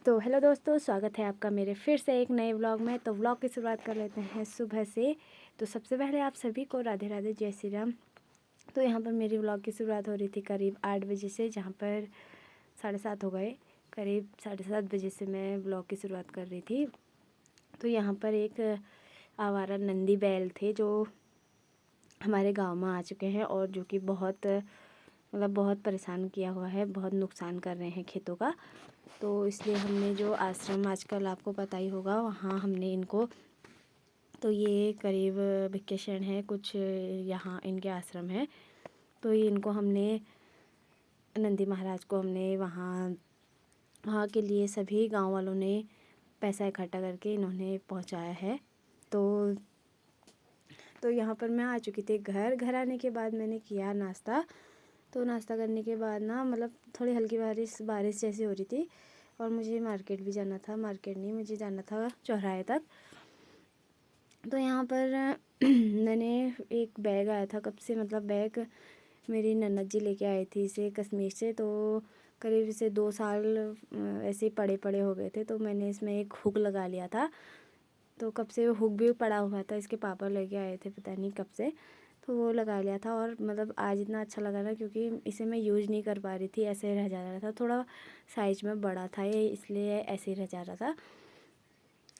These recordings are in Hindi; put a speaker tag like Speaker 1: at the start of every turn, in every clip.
Speaker 1: तो हेलो दोस्तों, स्वागत है आपका मेरे फिर से एक नए व्लॉग में। तो व्लॉग की शुरुआत कर लेते हैं सुबह से। तो सबसे पहले आप सभी को राधे राधे, जय श्री राम। तो यहाँ पर मेरी व्लॉग की शुरुआत हो रही थी करीब 8 बजे से, जहाँ पर 7:30 हो गए। करीब 7:30 बजे से मैं व्लॉग की शुरुआत कर रही थी। तो यहाँ पर एक आवारा नंदी बैल थे जो हमारे गाँव में आ चुके हैं और जो कि बहुत परेशान किया हुआ है, बहुत नुकसान कर रहे हैं खेतों का। तो इसलिए हमने जो आश्रम, आजकल आपको पता ही होगा, वहाँ हमने इनको, तो ये करीब वेकेशन है कुछ, यहाँ इनके आश्रम है। तो ये इनको हमने, नंदी महाराज को हमने वहाँ के लिए सभी गांव वालों ने पैसा इकट्ठा करके इन्होंने पहुँचाया है। तो यहाँ पर मैं आ चुकी थी। घर आने के बाद मैंने किया नाश्ता। तो नाश्ता करने के बाद ना, मतलब थोड़ी हल्की बारिश जैसी हो रही थी और मुझे मार्केट भी जाना था। मार्केट नहीं, मुझे जाना था चौराहे तक। तो यहाँ पर मैंने एक बैग आया था कब से, मतलब बैग मेरी ननद जी लेके आई थी इसे कश्मीर से। तो करीब इसे 2 साल ऐसे ही पड़े हो गए थे। तो मैंने इसमें एक हुक लगा लिया था। तो कब से हुक भी पड़ा हुआ था, इसके पापा लेके आए थे, पता नहीं कब से। तो वो लगा लिया था और मतलब आज इतना अच्छा लगा ना, क्योंकि इसे मैं यूज़ नहीं कर पा रही थी, ऐसे ही रह जा रहा था। थोड़ा साइज में बड़ा था ये, इसलिए ऐसे ही रह जा रहा था।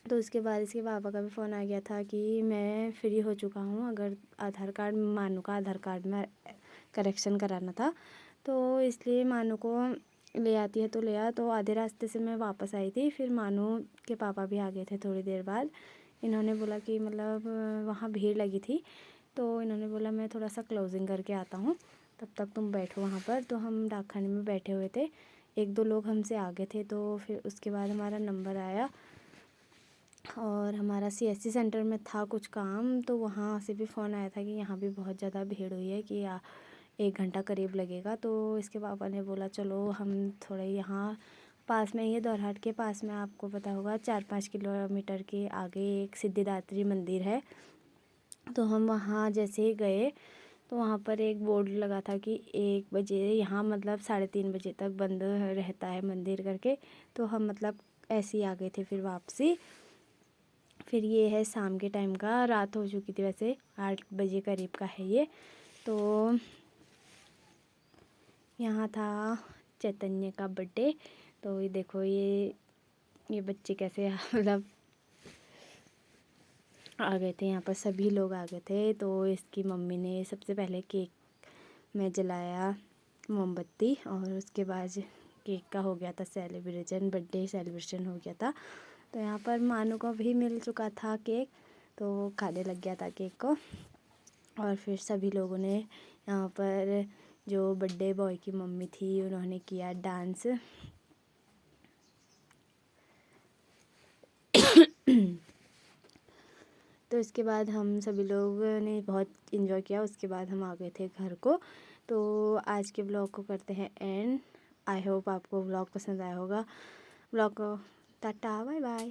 Speaker 1: तो उसके बाद इसके पापा का भी फ़ोन आ गया था कि मैं फ्री हो चुका हूँ, अगर आधार कार्ड, मानू का आधार कार्ड में करेक्शन कराना था, तो इसलिए मानू को ले आती है तो ले आ। तो आधे रास्ते से मैं वापस आई थी, फिर मानू के पापा भी आ गए थे थोड़ी देर बाद। इन्होंने बोला कि मतलब वहाँ भीड़ लगी थी, तो इन्होंने बोला मैं थोड़ा सा क्लोजिंग करके आता हूँ, तब तक तुम बैठो वहाँ पर। तो हम डाकखाने में बैठे हुए थे, 1-2 लोग हमसे आगे थे। तो फिर उसके बाद हमारा नंबर आया और हमारा CSC सेंटर में था कुछ काम, तो वहाँ से भी फ़ोन आया था कि यहाँ भी बहुत ज़्यादा भीड़ हुई है, कि 1 घंटा करीब लगेगा। तो इसके पापा ने बोला चलो हम थोड़े यहाँ पास में, ये दौराहाट के पास में, आपको पता होगा 4-5 किलोमीटर के आगे एक सिद्धिदात्री मंदिर है। तो हम वहाँ जैसे ही गए तो वहाँ पर एक बोर्ड लगा था कि 1 बजे यहाँ, मतलब 3:30 बजे तक बंद रहता है मंदिर करके। तो हम मतलब ऐसे ही आ गए थे फिर वापसी। फिर ये है शाम के टाइम का, रात हो चुकी थी वैसे, 8 बजे करीब का है ये। तो यहाँ था चैतन्य का बर्थडे। तो ये देखो, ये बच्चे कैसे मतलब आ गए थे, यहाँ पर सभी लोग आ गए थे। तो इसकी मम्मी ने सबसे पहले केक में जलाया मोमबत्ती, और उसके बाद केक का हो गया था सेलिब्रेशन, बर्थडे सेलिब्रेशन हो गया था। तो यहाँ पर मानू को भी मिल चुका था केक, तो वो खाने लग गया था केक को। और फिर सभी लोगों ने यहाँ पर, जो बर्थडे बॉय की मम्मी थी, उन्होंने किया डांस। तो इसके बाद हम सभी लोगों ने बहुत इन्जॉय किया। उसके बाद हम आ गए थे घर को। तो आज के ब्लॉग को करते हैं एंड। आई होप आपको ब्लॉग पसंद आया होगा। ब्लॉग को टाटा बाय बाय।